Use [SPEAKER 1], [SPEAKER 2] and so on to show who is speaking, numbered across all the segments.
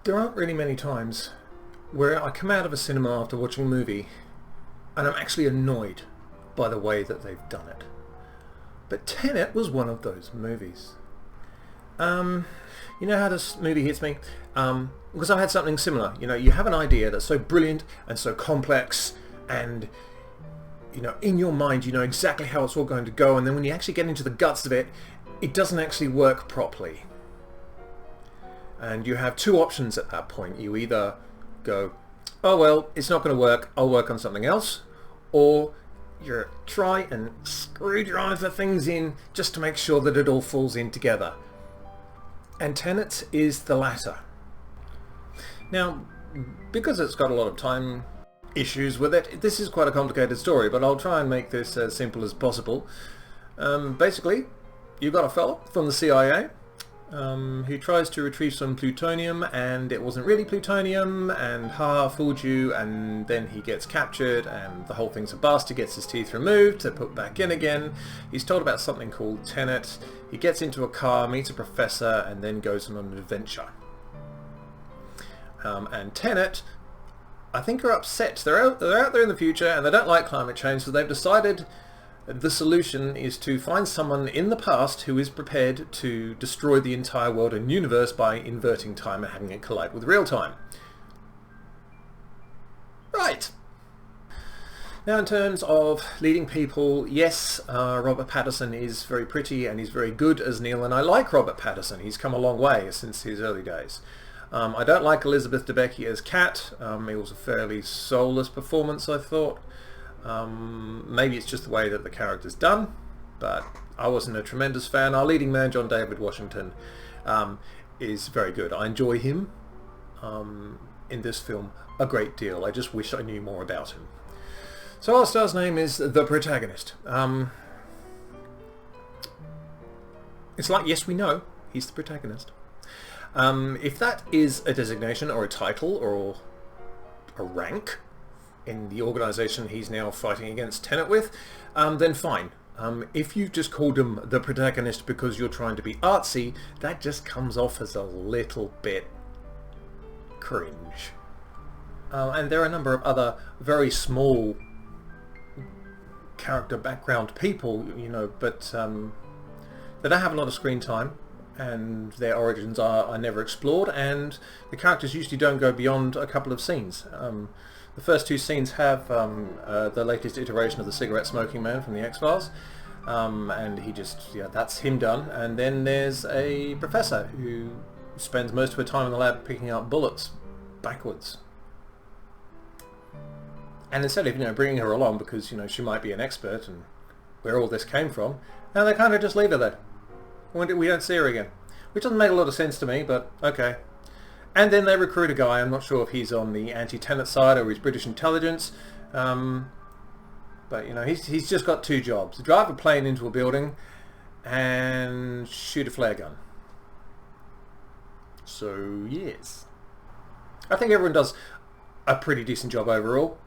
[SPEAKER 1] There aren't really many times where I come out of a cinema after watching a movie and I'm actually annoyed by the way that they've done it. But Tenet was one of those movies. You know how this movie hits me? Because I had something similar. You know, you have an idea that's so brilliant and so complex, and you know, in your mind you know exactly how it's all going to go, and then when you actually get into the guts of it, it doesn't actually work properly. And you have two options at that point. You either go, oh well, it's not going to work, I'll work on something else, or you try and screwdriver things in just to make sure that it all falls in together. And Tenet is the latter. Now, because it's got a lot of time issues with it, this is quite a complicated story, but I'll try and make this as simple as possible. Basically, you've got a fella from the CIA who tries to retrieve some plutonium, and it wasn't really plutonium, and fooled you, and then he gets captured, and the whole thing's a bust. He gets his teeth removed, they're put back in again. He's told about something called Tenet. He gets into a car, meets a professor, and then goes on an adventure. And Tenet, I think, are upset. They're out there in the future, and they don't like climate change, so they've decided the solution is to find someone in the past who is prepared to destroy the entire world and universe by inverting time and having it collide with real time. Right. Now, in terms of leading people, yes, Robert Pattinson is very pretty and he's very good as Neil, and I like Robert Pattinson. He's come a long way since his early days. I don't like Elizabeth Debicki as Kat. It was a fairly soulless performance, I thought. Maybe it's just the way that the character's done, but I wasn't a tremendous fan. Our leading man, John David Washington, is very good. I enjoy him in this film a great deal. I just wish I knew more about him. So our star's name is the protagonist. It's like, yes, we know he's the protagonist. If that is a designation or a title or a rank in the organisation he's now fighting against Tenet with, then fine. If you just called him the protagonist because you're trying to be artsy, that just comes off as a little bit cringe. And there are a number of other very small character background people, you know, but they don't have a lot of screen time, and their origins are never explored, and the characters usually don't go beyond a couple of scenes. The first two scenes have the latest iteration of the cigarette smoking man from the X-Files, and he just, yeah, that's him done. And then there's a professor who spends most of her time in the lab picking up bullets backwards. And instead of, you know, bringing her along because, you know, she might be an expert and where all this came from, now they kind of just leave her there. We don't see her again, which doesn't make a lot of sense to me, but okay. And then they recruit a guy. I'm not sure if he's on the anti-Tenet side or he's British intelligence, but you know, he's just got two jobs: drive a plane into a building and shoot a flare gun. So yes, I think everyone does a pretty decent job overall.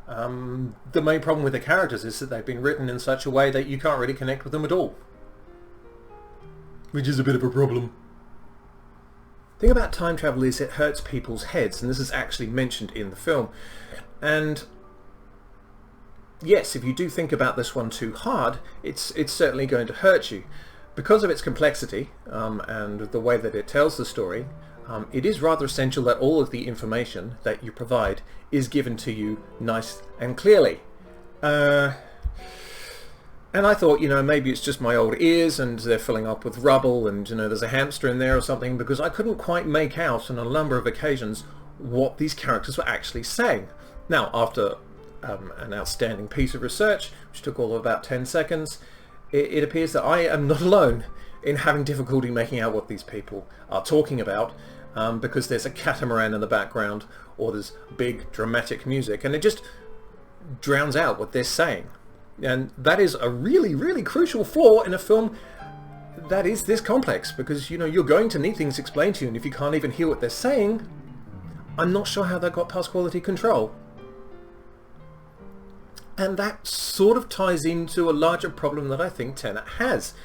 [SPEAKER 1] The main problem with the characters is that they've been written in such a way that you can't really connect with them at all, which is a bit of a problem. The thing about time travel is it hurts people's heads, and this is actually mentioned in the film. And yes, if you do think about this one too hard, it's certainly going to hurt you. Because of its complexity and the way that it tells the story, it is rather essential that all of the information that you provide is given to you nice and clearly. And I thought, you know, maybe it's just my old ears and they're filling up with rubble and, you know, there's a hamster in there or something, because I couldn't quite make out on a number of occasions what these characters were actually saying. Now, after an outstanding piece of research, which took all of about 10 seconds, it appears that I am not alone in having difficulty making out what these people are talking about, because there's a catamaran in the background or there's big dramatic music and it just drowns out what they're saying. And that is a really, really crucial flaw in a film that is this complex, because, you know, you're going to need things explained to you, and if you can't even hear what they're saying, I'm not sure how that got past quality control. And that sort of ties into a larger problem that I think Tenet has.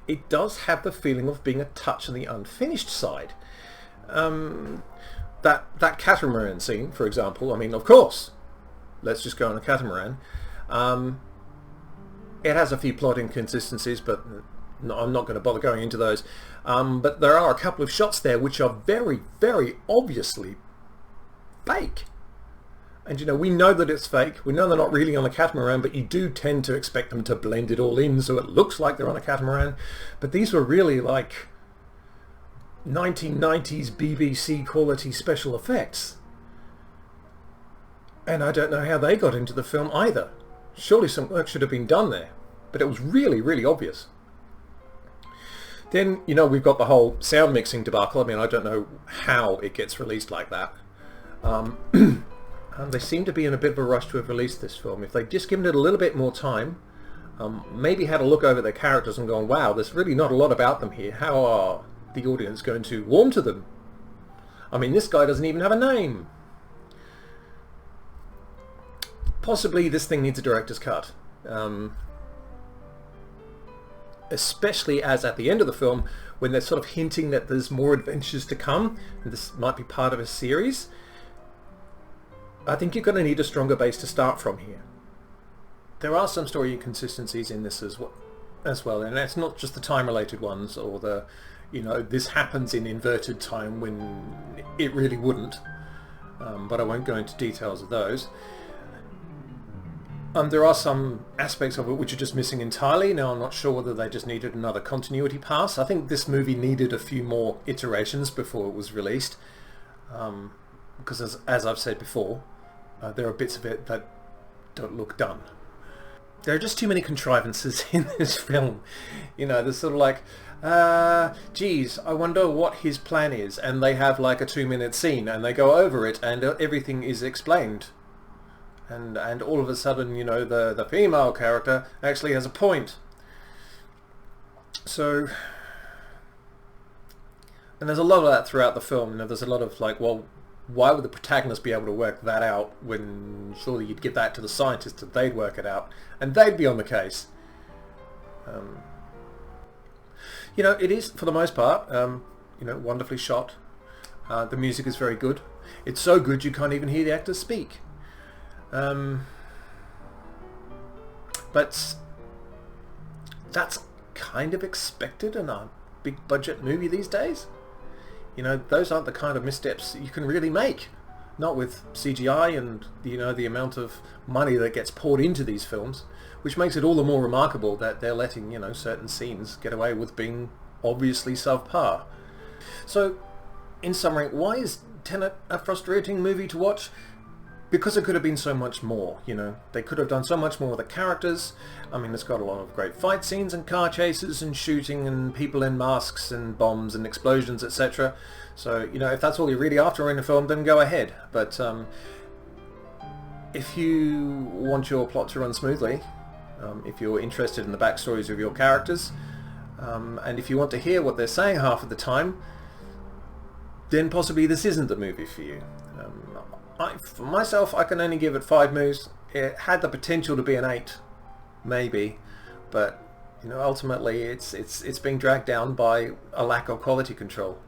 [SPEAKER 1] It does have the feeling of being a touch on the unfinished side. that catamaran scene, for example, I mean, of course, let's just go on a catamaran. It has a few plot inconsistencies, but no, I'm not going to bother going into those. But there are a couple of shots there which are very, very obviously fake. And you know, we know that it's fake. We know they're not really on a catamaran, but you do tend to expect them to blend it all in so it looks like they're on a catamaran. But these were really like 1990s BBC quality special effects. And I don't know how they got into the film either. Surely some work should have been done there. But it was really, really obvious. Then, you know, we've got the whole sound mixing debacle. I mean, I don't know how it gets released like that. They seem to be in a bit of a rush to have released this film. If they'd just given it a little bit more time, maybe had a look over their characters and gone, wow, there's really not a lot about them here. How are the audience going to warm to them? I mean, this guy doesn't even have a name. Possibly this thing needs a director's cut. Especially as at the end of the film, when they're sort of hinting that there's more adventures to come, and this might be part of a series, I think you're going to need a stronger base to start from here. There are some story inconsistencies in this as well, and it's not just the time-related ones, or the, you know, this happens in inverted time when it really wouldn't, but I won't go into details of those. There are some aspects of it which are just missing entirely. Now, I'm not sure whether they just needed another continuity pass. I think this movie needed a few more iterations before it was released, because as I've said before, there are bits of it that don't look done. There are just too many contrivances in this film. You know, there's sort of like, geez, I wonder what his plan is, and they have like a 2-minute scene, and they go over it, and everything is explained. And all of a sudden, you know, the female character actually has a point. So, and there's a lot of that throughout the film. You know, there's a lot of like, well, why would the protagonist be able to work that out when surely you'd give that to the scientists and they'd work it out and they'd be on the case. You know, it is, for the most part, you know, wonderfully shot. The music is very good. It's so good you can't even hear the actors speak. But that's kind of expected in a big budget movie these days. You know, those aren't the kind of missteps you can really make. Not with CGI and, you know, the amount of money that gets poured into these films, which makes it all the more remarkable that they're letting, you know, certain scenes get away with being obviously subpar. So, in summary, why is Tenet a frustrating movie to watch? Because it could have been so much more, you know. They could have done so much more with the characters. I mean, it's got a lot of great fight scenes and car chases and shooting and people in masks and bombs and explosions, etc. So, you know, if that's all you're really after in a film, then go ahead. But if you want your plot to run smoothly, if you're interested in the backstories of your characters, and if you want to hear what they're saying half of the time, then possibly this isn't the movie for you. For myself, I can only give it 5 moves. It had the potential to be an 8, maybe, but you know, ultimately it's being dragged down by a lack of quality control.